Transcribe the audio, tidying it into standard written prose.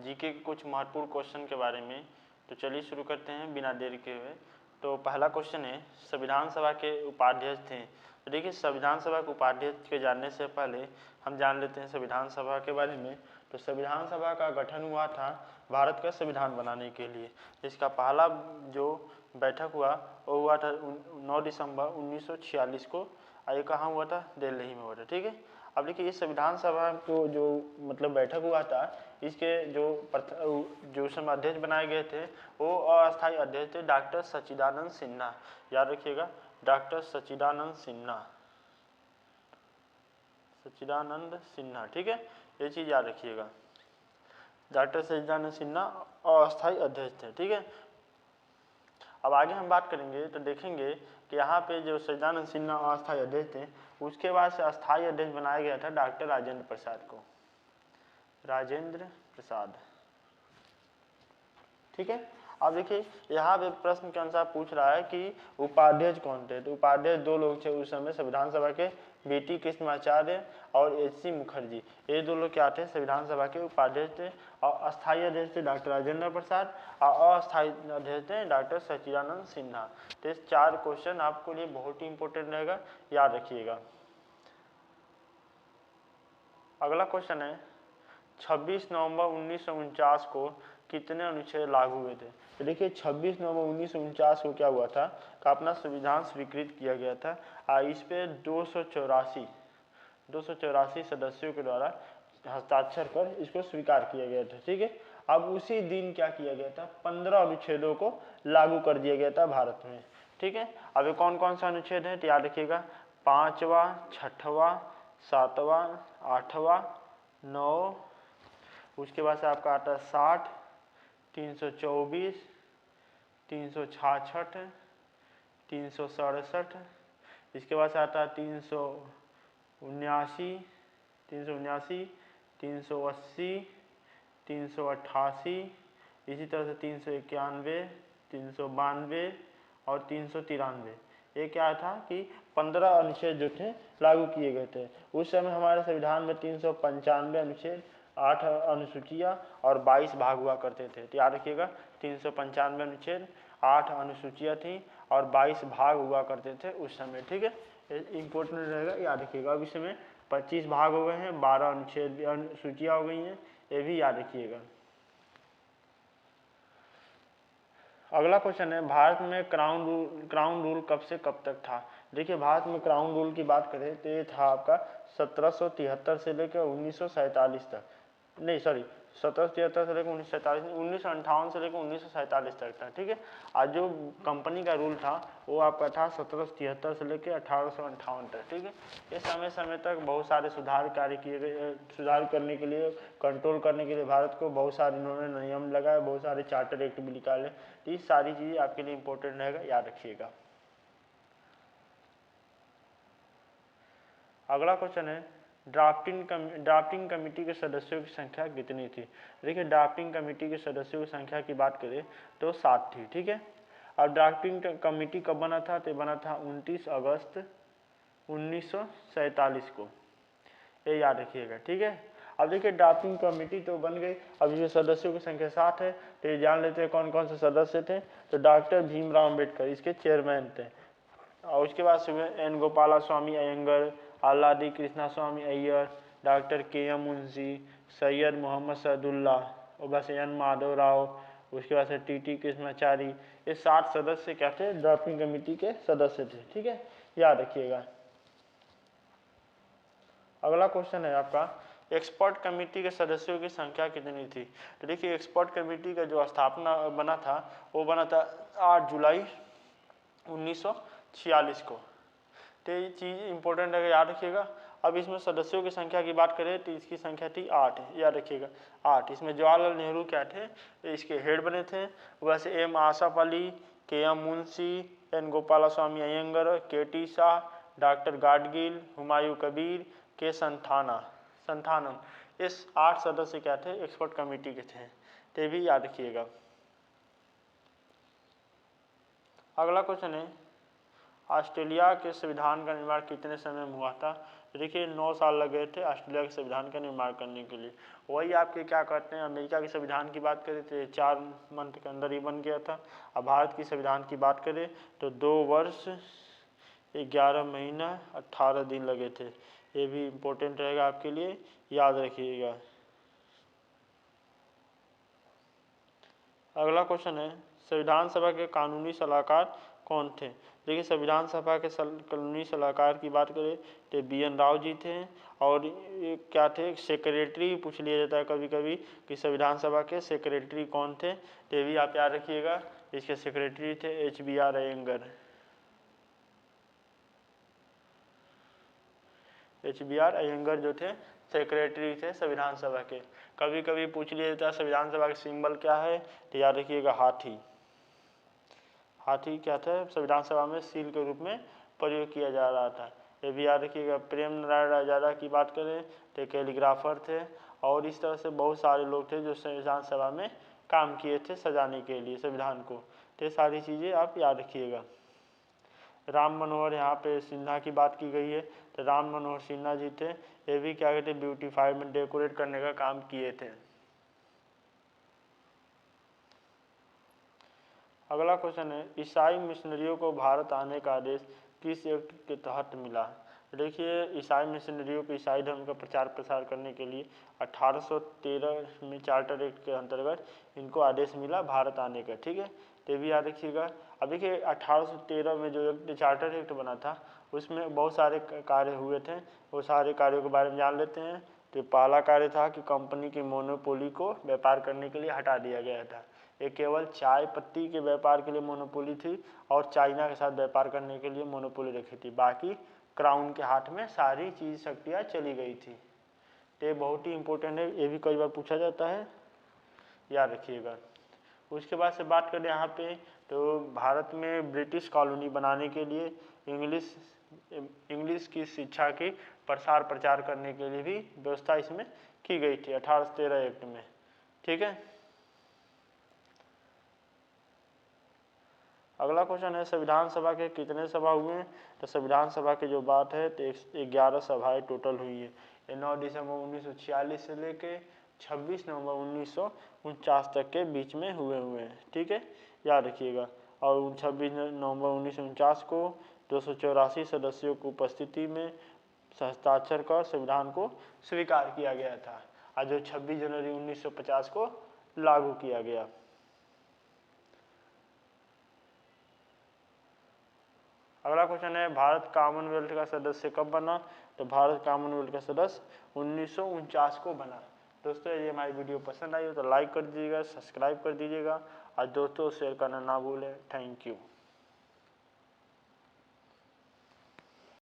GK के कुछ महत्वपूर्ण क्वेश्चन के बारे में। तो चलिए शुरू करते हैं बिना देरी के हुए। तो पहला क्वेश्चन है, संविधान सभा के उपाध्यक्ष थे। तो देखिए, संविधान सभा के उपाध्यक्ष के जानने से पहले हम जान लेते हैं संविधान सभा के बारे में। तो संविधान सभा का गठन हुआ था भारत का संविधान बनाने के लिए। इसका पहला जो बैठक हुआ वो हुआ था 9 दिसंबर 1946 को। ये कहाँ हुआ था? दिल्ली में हुआ था। ठीक है, अब देखिए ये संविधान सभा को जो मतलब बैठक हुआ था, इसके जो समय अध्यक्ष बनाए गए थे वो अस्थायी अध्यक्ष थे डॉक्टर सच्चिदानंद सिन्हा। याद रखिएगा, डॉक्टर सच्चिदानंद सिन्हा। ठीक है, ये चीज़ याद रखिएगा, डॉक्टर सच्चिदानंद सिन्हा अस्थायी अध्यक्ष थे। ठीक है, अब आगे हम बात करेंगे तो देखेंगे कि यहाँ पे जो सच्चिदानंद सिन्हा अस्थायी अध्यक्ष थे, उसके बाद से अस्थायी अध्यक्ष बनाया गया था डॉक्टर राजेंद्र प्रसाद को। राजेंद्र प्रसाद, ठीक है। अब देखिए यहाँ पे प्रश्न के अनुसार पूछ रहा है कि उपाध्यक्ष कौन थे। तो उपाध्यक्ष दो लोग थे उस समय संविधान सभा के, बीटी कृष्णाचार्य और एच.सी. मुखर्जी। ये दो लोग क्या थे? संविधान सभा के उपाध्यक्ष थे। और अस्थायी अध्यक्ष थे डॉक्टर राजेंद्र प्रसाद और अस्थायी अध्यक्ष थे डॉक्टर सच्चिदानंद सिन्हा। तो इस 4 क्वेश्चन आपके लिए बहुत ही इंपॉर्टेंट रहेगा, याद रखिएगा। अगला क्वेश्चन है, 26 नवंबर 1949 को कितने अनुच्छेद लागू हुए थे? तो देखिए 26 नवंबर 1949 को क्या हुआ था कि अपना संविधान स्वीकृत किया गया था। इस पे 284 सदस्यों के द्वारा हस्ताक्षर कर इसको स्वीकार किया गया था। ठीक है, अब उसी दिन क्या किया गया था? 15 अनुच्छेदों को लागू कर दिया गया था भारत में। ठीक है, अब ये कौन कौन सा अनुच्छेद है तो याद रखिएगा, 5वां, 6वां, 7वां, 8वां, 9, उसके बाद से आपका आता है 60, 324, 366, 367, इसके बाद से आता है 379, 380, 388, इसी तरह से 391, 392 और 393। ये क्या था कि 15 अनुच्छेद जो थे लागू किए गए थे। उस समय हमारे संविधान में 395 अनुच्छेद, 8 अनुसूचियाँ और 22 भाग हुआ करते थे। तो याद रखिएगा, 395 अनुच्छेद, 8 अनुसूचियाँ थी और 22 भाग हुआ करते थे उस समय। ठीक है, इम्पोर्टेंट रहेगा, याद रखिएगा। अब इस समय 25 भाग हो गए हैं, 12 अनुच्छेद अनुसूचियाँ हो गई हैं, ये भी याद रखिएगा। अगला क्वेश्चन है, भारत में क्राउन रूल कब से कब तक था? देखिए भारत में क्राउन रूल की बात करें तो ये था आपका 1773 से लेकर 1947 तक, नहीं सॉरी 1773 से लेकर 1947, 1958 से लेकर 1947 तक था। ठीक है, आज जो कंपनी का रूल था वो आपका था 1773 से लेकर 1858 तक। ठीक है, ये समय समय तक बहुत सारे सुधार कार्य किए गए। सुधार करने के लिए, कंट्रोल करने के लिए भारत को बहुत सारे इन्होंने नियम लगाए, बहुत सारे चार्टर एक्ट भी निकाले। तो ये सारी चीज़ें आपके लिए इंपॉर्टेंट रहेगा, याद रखिएगा। अगला क्वेश्चन है, ड्राफ्टिंग कमेटी के सदस्यों की संख्या कितनी थी? देखिए ड्राफ्टिंग कमेटी के सदस्यों की संख्या की बात करें तो 7 थी। ठीक है, अब ड्राफ्टिंग कमेटी कब बना था? तो बना था 29 अगस्त 1947 को, ये याद रखिएगा। ठीक है, अब देखिए ड्राफ्टिंग कमेटी तो बन गई, अब ये सदस्यों की संख्या 7 है। तो ये जान लेते हैं कौन कौन से सदस्य थे। तो डॉक्टर भीमराव अम्बेडकर इसके चेयरमैन थे, और उसके बाद N Gopalaswami Ayyangar, Alladi Krishnaswami Iyer, doctor K M. Munshi, Syed Mohammad Saadulla, और बस एन माधव राव, उसके बाद से टी.टी. कृष्णाचारी। ये 7 सदस्य क्या थे? ड्राफ्टिंग कमेटी के सदस्य थे। ठीक है, याद रखिएगा। अगला क्वेश्चन है आपका, एक्सपर्ट कमेटी के सदस्यों की संख्या कितनी थी? तो देखिए एक्सपर्ट कमेटी का जो स्थापना बना था वो बना था 8 जुलाई 1946 को। तो ये चीज़ इंपॉर्टेंट है, याद रखिएगा। अब इसमें सदस्यों की संख्या की बात करें तो इसकी संख्या थी 8, याद रखिएगा 8। इसमें जवाहरलाल नेहरू क्या थे? इसके हेड बने थे। वैसे M Asaf Ali, K M. Munshi, N Gopalaswami Ayyangar, K T. Shah, doctor Gadgil, Humayun Kabir, K Santhanam, इस 8 सदस्य क्या थे? एक्सपर्ट कमेटी के थे। तो भी याद रखिएगा। अगला क्वेश्चन है, ऑस्ट्रेलिया के संविधान का निर्माण कितने समय में हुआ था? देखिए 9 साल लगे थे ऑस्ट्रेलिया के संविधान का निर्माण करने के लिए। वही आपके क्या कहते हैं, अमेरिका के संविधान की बात करें तो 4 मंथ के अंदर ही बन गया था। अब भारत की संविधान की बात करें तो 2 वर्ष 11 महीना 18 दिन लगे थे। ये भी इम्पोर्टेंट रहेगा आपके लिए, याद रखिएगा। अगला क्वेश्चन है, संविधान सभा के कानूनी सलाहकार कौन थे? देखिए संविधान सभा के कानूनी सलाहकार की बात करें तो BN राव जी थे। और ये क्या थे, सेक्रेटरी पूछ लिया जाता है कभी कभी कि संविधान सभा के सेक्रेटरी कौन थे, तो ये भी आप याद रखिएगा। इसके सेक्रेटरी थे HBR अयंगर। HBR अयंगर जो थे सेक्रेटरी थे संविधान सभा के। कभी कभी पूछ लिया जाता है संविधान सभा का सिंबल क्या है, तो याद रखिएगा हाथी। हाथी क्या था, संविधान सभा में सील के रूप में प्रयोग किया जा रहा था। ये भी याद रखिएगा। प्रेम नारायण आजादा की बात करें तो कैलीग्राफर थे। और इस तरह से बहुत सारे लोग थे जो संविधान सभा में काम किए थे सजाने के लिए संविधान को। तो ये सारी चीज़ें आप याद रखिएगा। राम मनोहर यहाँ पे सिन्हा की बात की गई है, तो राम मनोहर सिन्हा जी थे। ये भी क्या कहते हैं, ब्यूटीफाई में डेकोरेट करने का काम किए थे। अगला क्वेश्चन है, ईसाई मिशनरियों को भारत आने का आदेश किस एक्ट के तहत मिला? देखिए ईसाई मिशनरियों को ईसाई धर्म का प्रचार प्रसार करने के लिए 1813 में चार्टर एक्ट के अंतर्गत इनको आदेश मिला भारत आने का। ठीक है, तो भी याद रखिएगा। अब देखिए 1813 में जो एक चार्टर एक्ट बना था उसमें बहुत सारे कार्य हुए थे, वो सारे कार्यों के बारे में जान लेते हैं। तो पहला कार्य था कि कंपनी की मोनोपोली को व्यापार करने के लिए हटा दिया गया था। ये केवल चाय पत्ती के व्यापार के लिए मोनोपोली थी और चाइना के साथ व्यापार करने के लिए मोनोपोली रखी थी। बाकी क्राउन के हाथ में सारी चीज शक्तियाँ चली गई थी। तो ये बहुत ही इम्पोर्टेंट है, ये भी कई बार पूछा जाता है, याद रखिएगा। उसके बाद से बात करें यहाँ पे तो भारत में ब्रिटिश कॉलोनी बनाने के लिए इंग्लिश की शिक्षा की प्रसार प्रचार करने के लिए भी व्यवस्था इसमें की गई थी 1813 एक्ट में। ठीक है, अगला क्वेश्चन है, संविधान सभा के कितने सभा हुए हैं? तो संविधान सभा की जो बात है तो 11 सभाएं टोटल हुई है। ये 9 दिसंबर 1946 से लेके 26 नवंबर 1949 तक के बीच में हुए हैं। ठीक है, याद रखिएगा। और 26 नवंबर 1949 को 284 सदस्यों की उपस्थिति में हस्ताक्षर कर संविधान को स्वीकार किया गया था, और जो 26 जनवरी 1950 को लागू किया गया। अगला क्वेश्चन है, भारत कॉमनवेल्थ का सदस्य कब बना? तो भारत कॉमनवेल्थ का सदस्य 1949 को बना। दोस्तों यदि हमारी वीडियो पसंद आई हो तो लाइक कर दीजिएगा, सब्सक्राइब कर दीजिएगा और दोस्तों शेयर करना ना भूलें। Thank you.